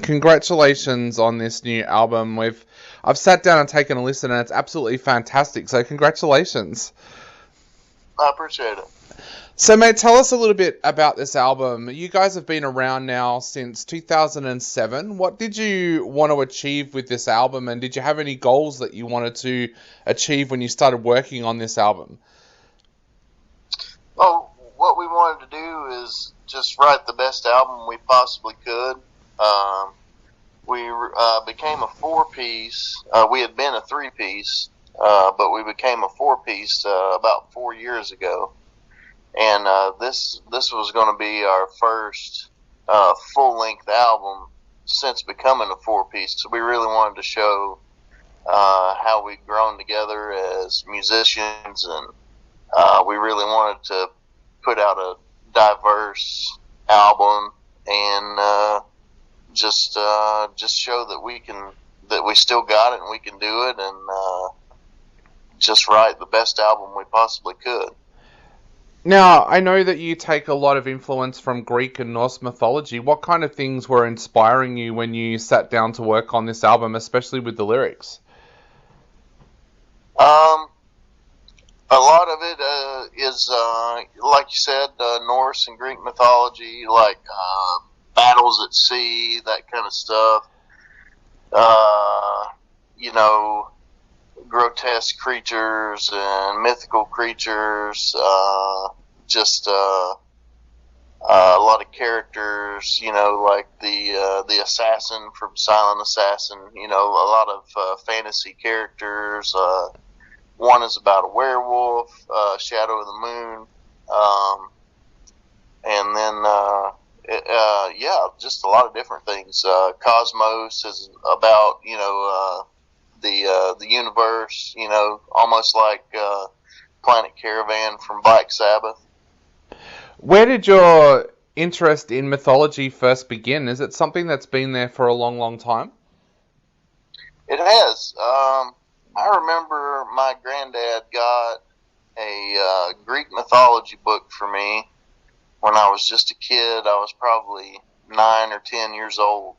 Congratulations on this new album. I've sat down and taken a listen, and it's absolutely fantastic. So congratulations. I appreciate it. So, mate, tell us a little bit about this album. You guys have been around now since 2007. What did you want to achieve with this album, and did you have any goals that you wanted to achieve when you started working on this album? Well, what we wanted to do is just write the best album we possibly could. We became a four-piece. We had been a three-piece, but we became a four-piece about 4 years ago. And this was going to be our first full-length album since becoming a four-piece. So we really wanted to show how we'd grown together as musicians, and we really wanted to put out a diverse album and just show that we still got it and we can do it, and just write the best album we possibly could. Now, I know that you take a lot of influence from Greek and Norse mythology. What kind of things were inspiring you when you sat down to work on this album, especially with the lyrics? A lot of it is, like you said, Norse and Greek mythology, like battles at sea, that kind of stuff. You know, grotesque creatures and mythical creatures. Just a lot of characters. You know, like the assassin from Silent Assassin. You know, a lot of fantasy characters. One is about a werewolf, Shadow of the Moon, and then yeah, just a lot of different things. Cosmos is about the universe, you know, almost like Planet Caravan from Black Sabbath. Where did your interest in mythology first begin? Is it something that's been there for a long, long time? It has. I remember my granddad got a Greek mythology book for me when I was just a kid. I was probably 9 or 10 years old,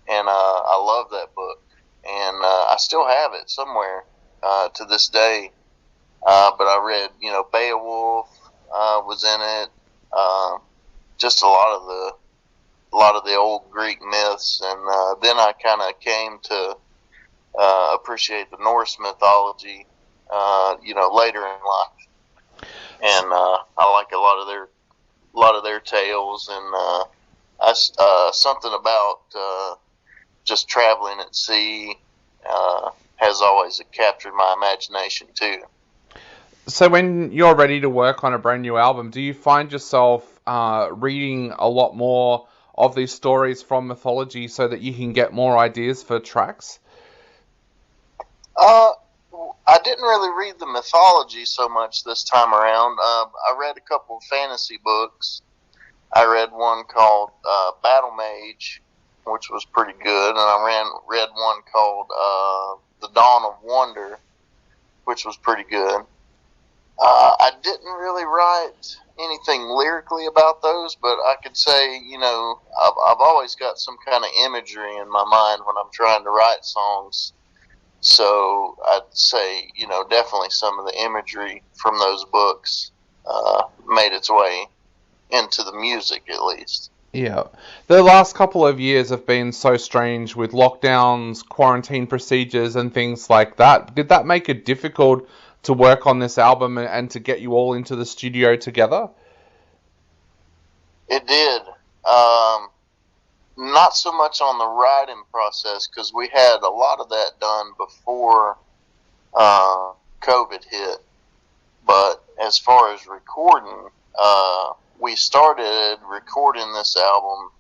and I loved that book. And I still have it somewhere to this day. But I read, you know, Beowulf was in it. Just a lot of the old Greek myths, and then I kind of came to appreciate the Norse mythology, you know, later in life. And I like a lot of their tales, and something about just traveling at sea has always captured my imagination too. So when you're ready to work on a brand new album, do you find yourself reading a lot more of these stories from mythology so that you can get more ideas for tracks? I didn't really read the mythology so much this time around. I read a couple of fantasy books. I read one called Battle Mage, which was pretty good, and I read one called The Dawn of Wonder, which was pretty good. I didn't really write anything lyrically about those, but I could say, you know, I've always got some kind of imagery in my mind when I'm trying to write songs. So I'd say, you know, definitely some of the imagery from those books made its way into the music, at least. Yeah. The last couple of years have been so strange with lockdowns, quarantine procedures, and things like that. Did that make it difficult to work on this album and to get you all into the studio together? It did. Not so much on the writing process, because we had a lot of that done before COVID hit. But as far as recording, we started recording this album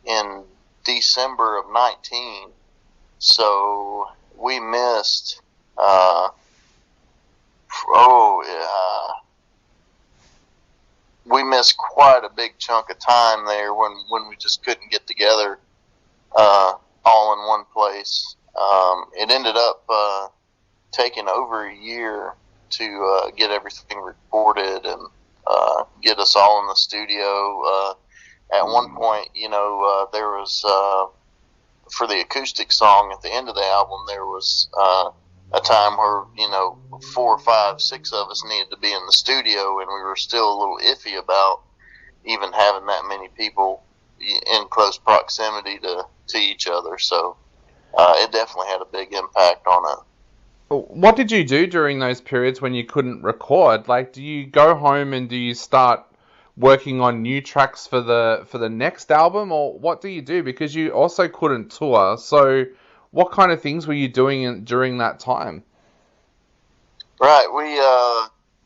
in December of 19. So we missed, we missed quite a big chunk of time there when we just couldn't get together all in one place. It ended up taking over a year to get everything recorded and get us all in the studio. At one point, you know, there was for the acoustic song at the end of the album, there was a time where 4, 5, 6 of us needed to be in the studio, and we were still a little iffy about even having that many people in close proximity to each other. So it definitely had a big impact on it. What did you do during those periods when you couldn't record? Like, do you go home and do you start working on new tracks for the next album, or what do you do? Because you also couldn't tour, so what kind of things were you doing during that time? Right.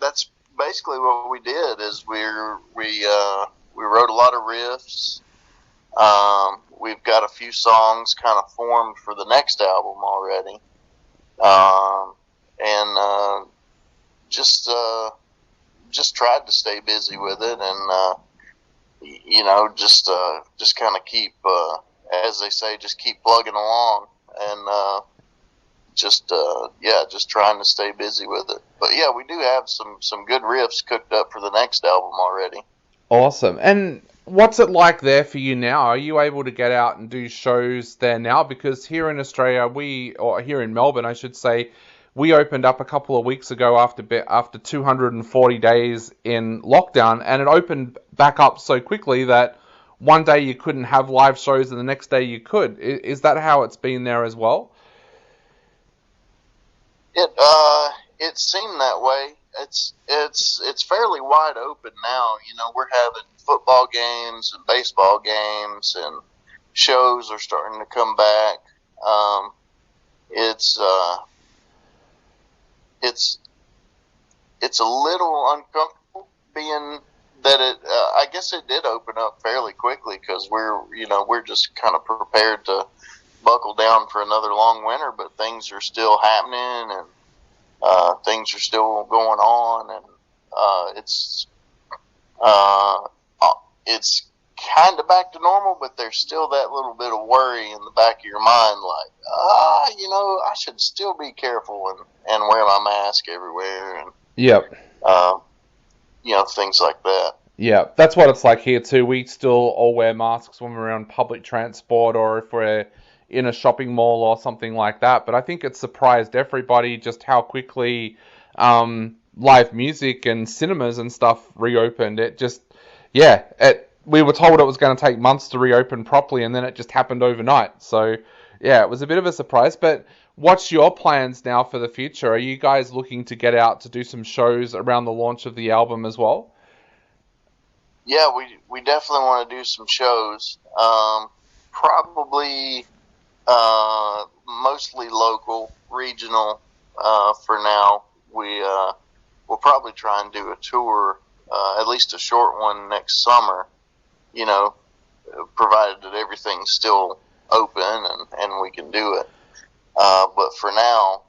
That's basically what we did. Is we wrote a lot of riffs. We've got a few songs kind of formed for the next album already. And just tried to stay busy with it, and just kind of keep, as they say, just keep plugging along, and just trying to stay busy with it. But yeah, we do have some good riffs cooked up for the next album already. Awesome. And what's it like there for you now? Are you able to get out and do shows there now? Because here in Australia, or here in Melbourne, I should say, we opened up a couple of weeks ago after 240 days in lockdown, and it opened back up so quickly that one day you couldn't have live shows and the next day you could. Is that how it's been there as well? It seemed that way. It's fairly wide open now. We're having football games and baseball games, and shows are starting to come back. It's a little uncomfortable being that it. I guess it did open up fairly quickly because we're just kind of prepared to buckle down for another long winter, but things are still happening, and things are still going on, and it's kind of back to normal, but there's still that little bit of worry in the back of your mind, like, I should still be careful and wear my mask everywhere, and Yep. Things like that. Yeah, that's what it's like here too. We still all wear masks when we're on public transport or if we're in a shopping mall or something like that. But I think it surprised everybody just how quickly live music and cinemas and stuff reopened. We were told it was going to take months to reopen properly, and then it just happened overnight. So, yeah, it was a bit of a surprise. But what's your plans now for the future? Are you guys looking to get out to do some shows around the launch of the album as well? Yeah, we definitely want to do some shows. Probably mostly local, regional for now. We'll probably try and do a tour, at least a short one next summer, provided that everything's still open and we can do it. But for now,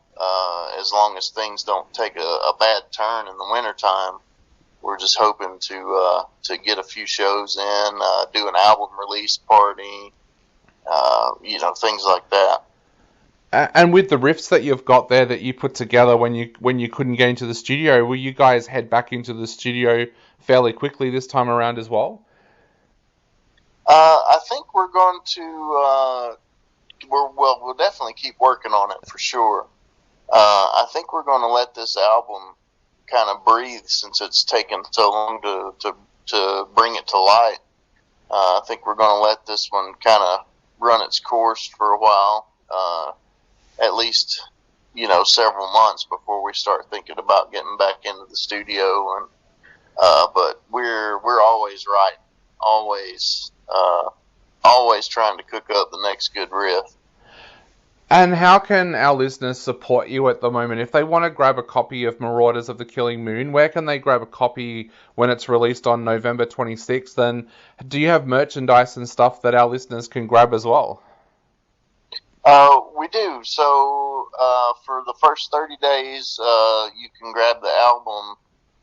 as long as things don't take a bad turn in the wintertime, we're just hoping to get a few shows in, do an album release party, things like that. And with the riffs that you've got there that you put together when you couldn't get into the studio, will you guys head back into the studio fairly quickly this time around as well? I think we're going to we'll definitely keep working on it for sure. I think we're going to let this album kind of breathe since it's taken so long to bring it to light. I think we're going to let this one kind of run its course for a while, at least several months before we start thinking about getting back into the studio. And but we're always right, always trying to cook up the next good riff. And how can our listeners support you at the moment? If they want to grab a copy of Marauders of the Killing Moon, where can they grab a copy when it's released on November 26th? And do you have merchandise and stuff that our listeners can grab as well? We do. So for the first 30 days, you can grab the album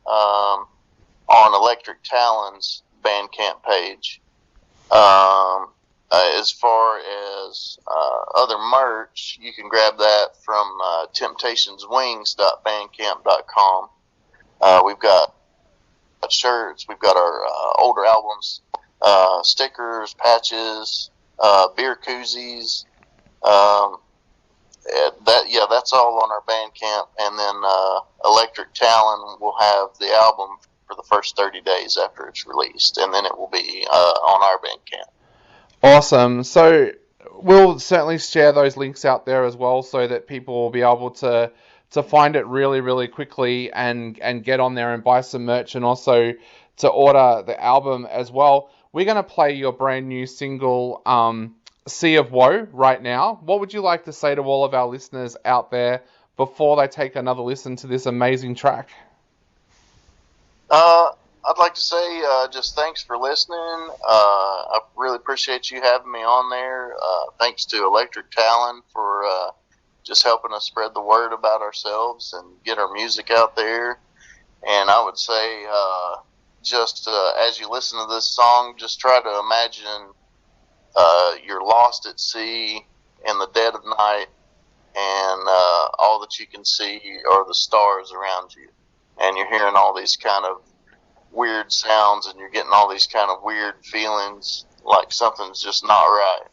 on Electric Talon's Bandcamp page. As far as other merch, you can grab that from temptationswings.bandcamp.com. We've got shirts, we've got our older albums, stickers, patches, beer koozies, Um, that's all on our Bandcamp, and then Electric Talon will have the album for the first 30 days after it's released, and then it will be on our Bandcamp. Awesome. So we'll certainly share those links out there as well, so that people will be able to find it really, really quickly and get on there and buy some merch, and also to order the album as well. We're going to play your brand new single, Sea of Woe, right now. What would you like to say to all of our listeners out there before they take another listen to this amazing track? I'd like to say just thanks for listening. I really appreciate you having me on there. Thanks to Electric Talon for just helping us spread the word about ourselves and get our music out there. And I would say, just as you listen to this song, just try to imagine you're lost at sea in the dead of night, and all that you can see are the stars around you. And you're hearing all these kind of weird sounds, and you're getting all these kind of weird feelings like something's just not right.